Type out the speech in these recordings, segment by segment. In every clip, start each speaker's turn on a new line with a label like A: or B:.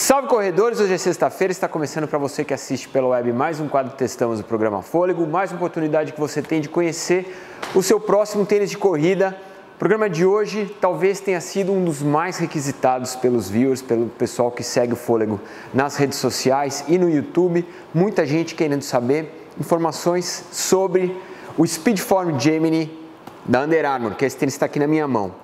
A: Salve corredores, hoje é sexta-feira, está começando para você que assiste pela web mais um quadro Testamos do programa Fôlego, mais uma oportunidade que você tem de conhecer o seu próximo tênis de corrida. O programa de hoje talvez tenha sido um dos mais requisitados pelos viewers, pelo pessoal que segue o Fôlego nas redes sociais e no YouTube. Muita gente querendo saber informações sobre o Speedform Gemini da Under Armour, que esse tênis está aqui na minha mão.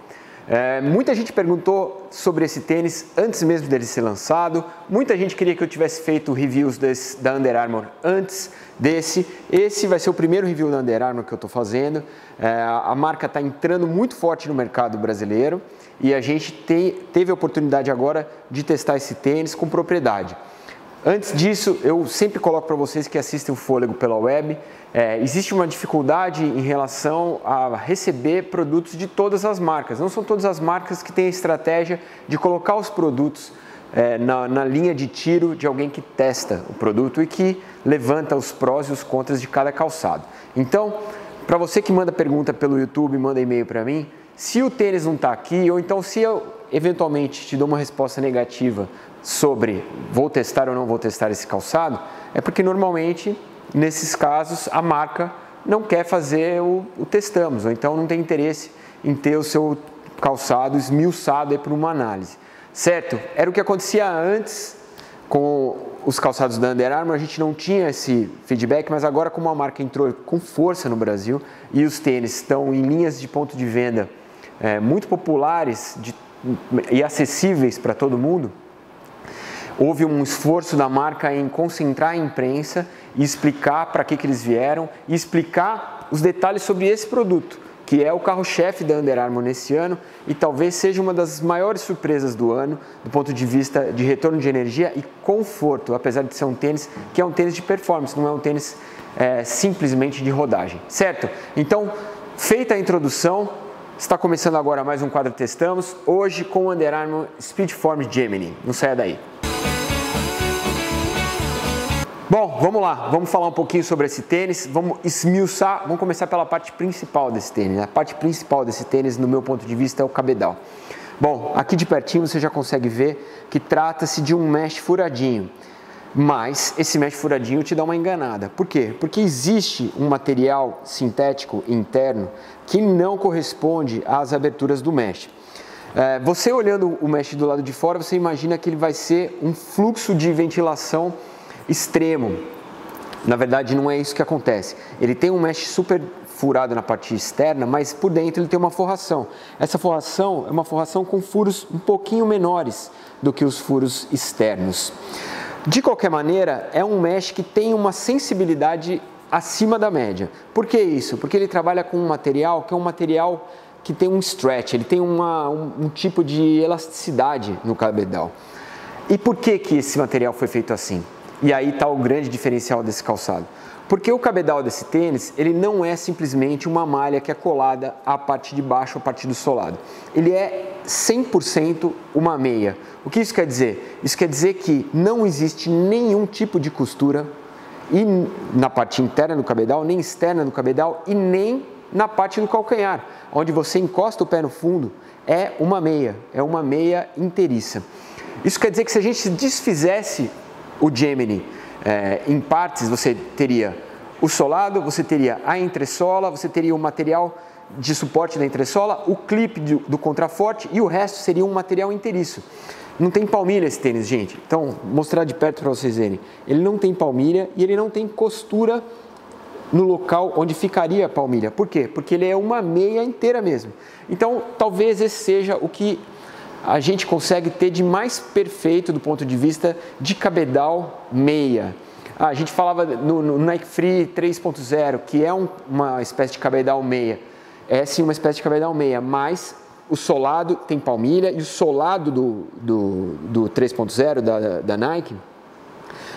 A: Muita gente perguntou sobre esse tênis antes mesmo dele ser lançado. Muita gente queria que eu tivesse feito reviews da Under Armour antes desse. Esse vai ser o primeiro review da Under Armour que eu estou fazendo. A marca está entrando muito forte no mercado brasileiro e a gente teve a oportunidade agora de testar esse tênis com propriedade. Antes disso, eu sempre coloco para vocês que assistem o Fôlego pela web, existe uma dificuldade em relação a receber produtos de todas as marcas. Não são todas as marcas que têm a estratégia de colocar os produtos na linha de tiro de alguém que testa o produto e que levanta os prós e os contras de cada calçado. Então, para você que manda pergunta pelo YouTube, manda e-mail para mim, se o tênis não está aqui, ou então se eu eventualmente te dou uma resposta negativa sobre vou testar ou não vou testar esse calçado, é porque normalmente nesses casos a marca não quer fazer o testamos, ou então não tem interesse em ter o seu calçado esmiuçado por uma análise, certo? Era o que acontecia antes com os calçados da Under Armour, a gente não tinha esse feedback, mas agora como a marca entrou com força no Brasil e os tênis estão em linhas de ponto de venda muito populares e acessíveis para todo mundo, houve um esforço da marca em concentrar a imprensa e explicar para que eles vieram e explicar os detalhes sobre esse produto, que é o carro-chefe da Under Armour nesse ano e talvez seja uma das maiores surpresas do ano do ponto de vista de retorno de energia e conforto, apesar de ser um tênis que é um tênis de performance, não é um tênis simplesmente de rodagem, certo? Então, feita a introdução, está começando agora mais um quadro Testamos, hoje com o Under Armour Speedform Gemini. Não saia daí. Bom, vamos lá, vamos falar um pouquinho sobre esse tênis, vamos esmiuçar, vamos começar pela parte principal desse tênis. A parte principal desse tênis, no meu ponto de vista, é o cabedal. Bom, aqui de pertinho você já consegue ver que trata-se de um mesh furadinho, mas esse mesh furadinho te dá uma enganada. Por quê? Porque existe um material sintético interno que não corresponde às aberturas do mesh. Você olhando o mesh do lado de fora, você imagina que ele vai ser um fluxo de ventilação extremo. Na verdade não é isso que acontece. Ele tem um mesh super furado na parte externa, mas por dentro ele tem uma forração. Essa forração é uma forração com furos um pouquinho menores do que os furos externos. De qualquer maneira, é um mesh que tem uma sensibilidade acima da média. Por que isso? Porque ele trabalha com um material que é um material que tem um stretch, ele tem um tipo de elasticidade no cabedal. E por que esse material foi feito assim? E aí está o grande diferencial desse calçado. Porque o cabedal desse tênis, ele não é simplesmente uma malha que é colada à parte de baixo, à parte do solado. Ele é 100% uma meia. O que isso quer dizer? Isso quer dizer que não existe nenhum tipo de costura e na parte interna do cabedal, nem externa do cabedal e nem na parte do calcanhar, onde você encosta o pé no fundo, é uma meia inteiriça. Isso quer dizer que se a gente desfizesse o Gemini em partes, você teria o solado, você teria a entressola, você teria o material de suporte da entressola, o clipe do contraforte e o resto seria um material inteiriço. Não tem palmilha esse tênis, gente. Então, vou mostrar de perto para vocês verem. Ele não tem palmilha e ele não tem costura no local onde ficaria a palmilha. Por quê? Porque ele é uma meia inteira mesmo. Então, talvez esse seja o que a gente consegue ter de mais perfeito do ponto de vista de cabedal meia. A gente falava no Nike Free 3.0, que é uma espécie de cabedal meia. É sim uma espécie de cabedal meia, mas o solado tem palmilha e o solado do 3.0 da Nike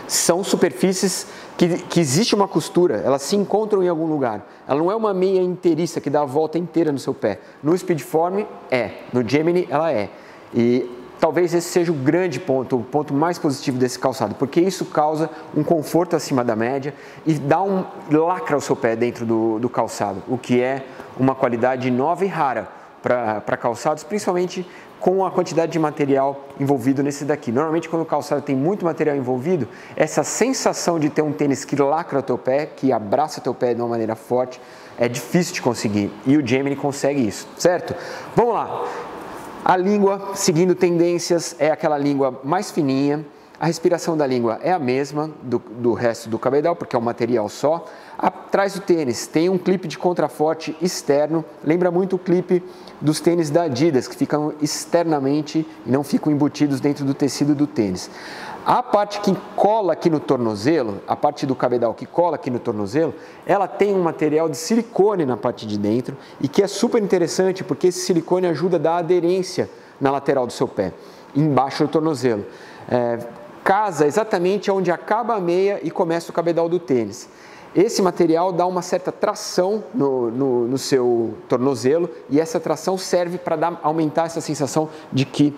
A: são superfícies que existe uma costura, elas se encontram em algum lugar. Ela não é uma meia inteiriça que dá a volta inteira no seu pé. No Speedform no Gemini ela é. E talvez esse seja o grande ponto, o ponto mais positivo desse calçado, porque isso causa um conforto acima da média e lacra o seu pé dentro do calçado, o que é uma qualidade nova e rara para calçados, principalmente com a quantidade de material envolvido nesse daqui. Normalmente quando o calçado tem muito material envolvido, essa sensação de ter um tênis que lacra o teu pé, que abraça o teu pé de uma maneira forte, é difícil de conseguir. E o Gemini consegue isso, certo? Vamos lá. A língua, seguindo tendências, é aquela língua mais fininha. A respiração da língua é a mesma do resto do cabedal, porque é um material só. Atrás do tênis tem um clipe de contraforte externo, lembra muito o clipe dos tênis da Adidas, que ficam externamente e não ficam embutidos dentro do tecido do tênis. A parte que cola aqui no tornozelo, a parte do cabedal que cola aqui no tornozelo, ela tem um material de silicone na parte de dentro e que é super interessante porque esse silicone ajuda a dar aderência na lateral do seu pé, embaixo do tornozelo. Casa exatamente onde acaba a meia e começa o cabedal do tênis. Esse material dá uma certa tração no seu tornozelo e essa tração serve para aumentar essa sensação de que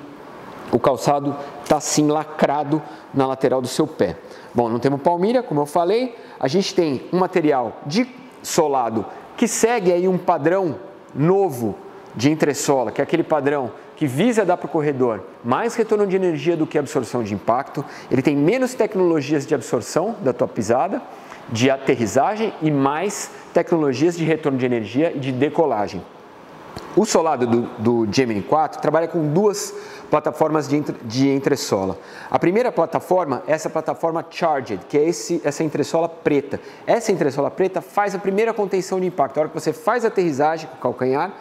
A: o calçado está assim lacrado na lateral do seu pé. Bom, não temos palmilha, como eu falei, a gente tem um material de solado que segue aí um padrão novo de entressola, que é aquele padrão que visa dar para o corredor mais retorno de energia do que absorção de impacto. Ele tem menos tecnologias de absorção da tua pisada, de aterrissagem e mais tecnologias de retorno de energia e de decolagem. O solado do Gemini 4 trabalha com duas plataformas de entressola. A primeira plataforma é essa plataforma Charged, que é essa entressola preta. Essa entressola preta faz a primeira contenção de impacto. A hora que você faz a aterrissagem com o calcanhar,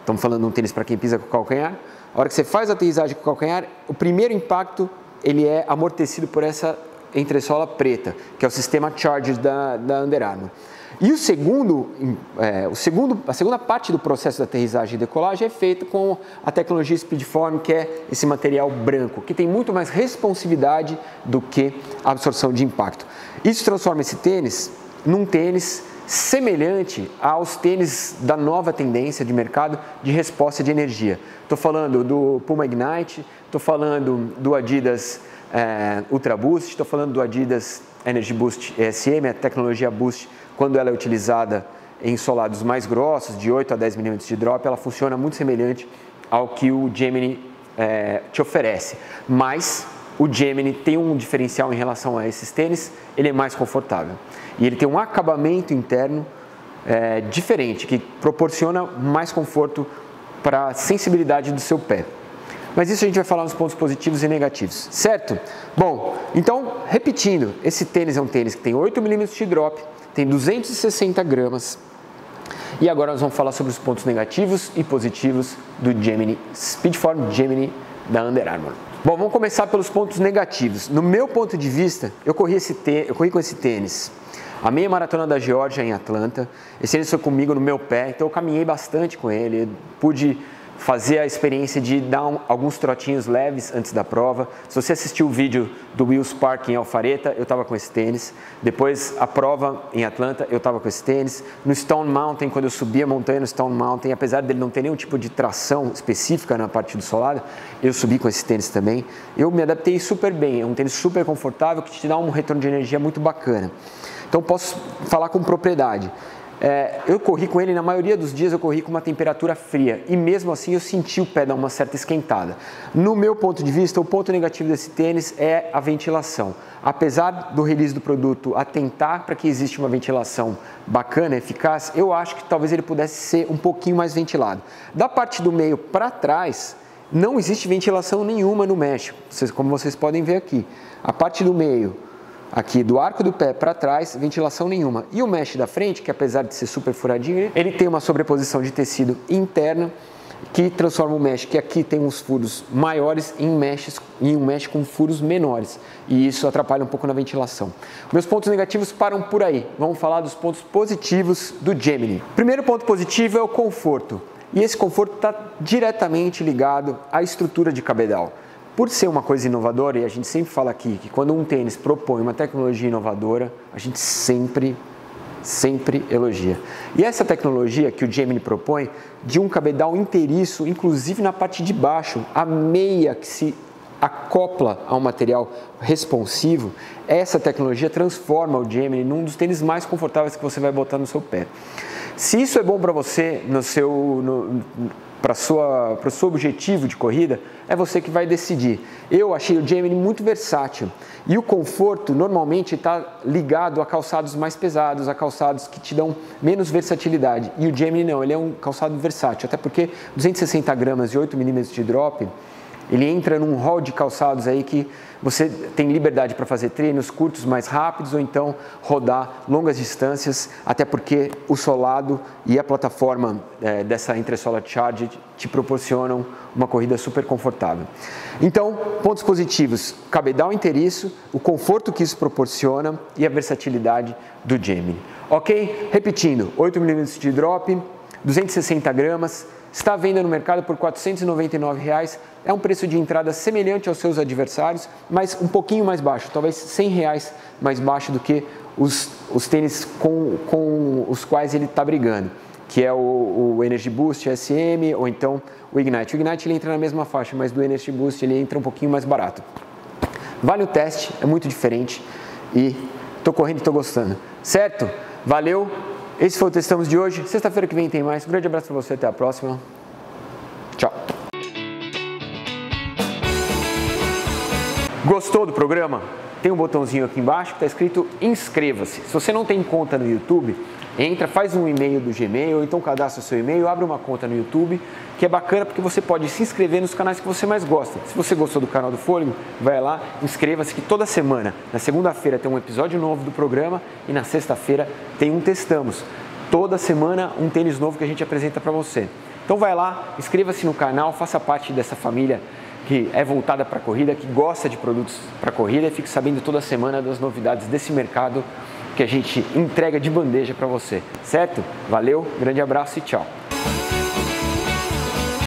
A: estamos falando de um tênis para quem pisa com o calcanhar, a hora que você faz a aterrissagem com o calcanhar, o primeiro impacto ele é amortecido por essa entressola preta, que é o sistema Charged da Under Armour. E a segunda parte do processo de aterrissagem e decolagem é feita com a tecnologia Speedform, que é esse material branco, que tem muito mais responsividade do que a absorção de impacto. Isso transforma esse tênis num tênis semelhante aos tênis da nova tendência de mercado de resposta de energia. Estou falando do Puma Ignite, estou falando do Adidas Ultra Boost, estou falando do Adidas Energy Boost ESM, a tecnologia Boost. Quando ela é utilizada em solados mais grossos, de 8 a 10 mm de drop, ela funciona muito semelhante ao que o Gemini te oferece. Mas o Gemini tem um diferencial em relação a esses tênis, ele é mais confortável. E ele tem um acabamento interno diferente, que proporciona mais conforto para a sensibilidade do seu pé. Mas isso a gente vai falar nos pontos positivos e negativos, certo? Bom, então, repetindo, esse tênis é um tênis que tem 8 mm de drop, tem 260 gramas. E agora nós vamos falar sobre os pontos negativos e positivos do Gemini Speedform Gemini da Under Armour. Bom, vamos começar pelos pontos negativos. No meu ponto de vista, eu corri com esse tênis a meia maratona da Geórgia em Atlanta. Esse tênis foi comigo no meu pé, então eu caminhei bastante com ele, pude fazer a experiência de dar alguns trotinhos leves antes da prova. Se você assistiu o vídeo do Wills Park em Alpharetta, eu estava com esse tênis. Depois, a prova em Atlanta, eu estava com esse tênis. No Stone Mountain, quando eu subi a montanha no Stone Mountain, apesar dele não ter nenhum tipo de tração específica na parte do solado, eu subi com esse tênis também. Eu me adaptei super bem, é um tênis super confortável que te dá um retorno de energia muito bacana. Então, posso falar com propriedade. Eu corri com ele, na maioria dos dias eu corri com uma temperatura fria e mesmo assim eu senti o pé dar uma certa esquentada. No meu ponto de vista, o ponto negativo desse tênis é a ventilação. Apesar do release do produto atentar para que exista uma ventilação bacana, eficaz, eu acho que talvez ele pudesse ser um pouquinho mais ventilado. Da parte do meio para trás, não existe ventilação nenhuma no mesh, como vocês podem ver aqui. A parte do meio, aqui do arco do pé para trás, ventilação nenhuma. E o mesh da frente, que apesar de ser super furadinho, ele tem uma sobreposição de tecido interna que transforma o mesh, que aqui tem uns furos maiores, em um mesh com furos menores. E isso atrapalha um pouco na ventilação. Meus pontos negativos param por aí. Vamos falar dos pontos positivos do Gemini. Primeiro ponto positivo é o conforto. E esse conforto está diretamente ligado à estrutura de cabedal. Por ser uma coisa inovadora, e a gente sempre fala aqui que quando um tênis propõe uma tecnologia inovadora, a gente sempre elogia. E essa tecnologia que o Gemini propõe, de um cabedal inteiriço, inclusive na parte de baixo, a meia que se acopla a um material responsivo, essa tecnologia transforma o Gemini num dos tênis mais confortáveis que você vai botar no seu pé. Se isso é bom para você para o seu objetivo de corrida, é você que vai decidir. Eu achei o Gemini muito versátil e o conforto normalmente está ligado a calçados mais pesados, a calçados que te dão menos versatilidade. E o Gemini não, ele é um calçado versátil, até porque 260 gramas e 8 milímetros de drop, ele entra num hall de calçados aí que você tem liberdade para fazer treinos curtos, mais rápidos, ou então rodar longas distâncias, até porque o solado e a plataforma dessa Entressola Charge te proporcionam uma corrida super confortável. Então, pontos positivos, cabedal inteiriço, o conforto que isso proporciona e a versatilidade do Gemini. Ok? Repetindo, 8 milímetros de drop, 260 gramas, está à venda no mercado por R$ 499, é um preço de entrada semelhante aos seus adversários, mas um pouquinho mais baixo, talvez R$ 100 mais baixo do que os tênis com os quais ele está brigando, que é o Energy Boost SM ou então o Ignite. O Ignite ele entra na mesma faixa, mas do Energy Boost ele entra um pouquinho mais barato. Vale o teste, é muito diferente e estou correndo e estou gostando, certo? Valeu! Esse foi o Testamos de hoje. Sexta-feira que vem tem mais. Um grande abraço para você. Até a próxima. Tchau. Gostou do programa? Tem um botãozinho aqui embaixo que está escrito inscreva-se. Se você não tem conta no YouTube, entra, faz um e-mail do Gmail, ou então cadastra o seu e-mail, abre uma conta no YouTube, que é bacana porque você pode se inscrever nos canais que você mais gosta. Se você gostou do canal do Fôlego, vai lá, inscreva-se que toda semana, na segunda-feira tem um episódio novo do programa e na sexta-feira tem um Testamos. Toda semana um tênis novo que a gente apresenta para você. Então vai lá, inscreva-se no canal, faça parte dessa família que é voltada para a corrida, que gosta de produtos para corrida e fique sabendo toda semana das novidades desse mercado que a gente entrega de bandeja para você, certo? Valeu, grande abraço e tchau!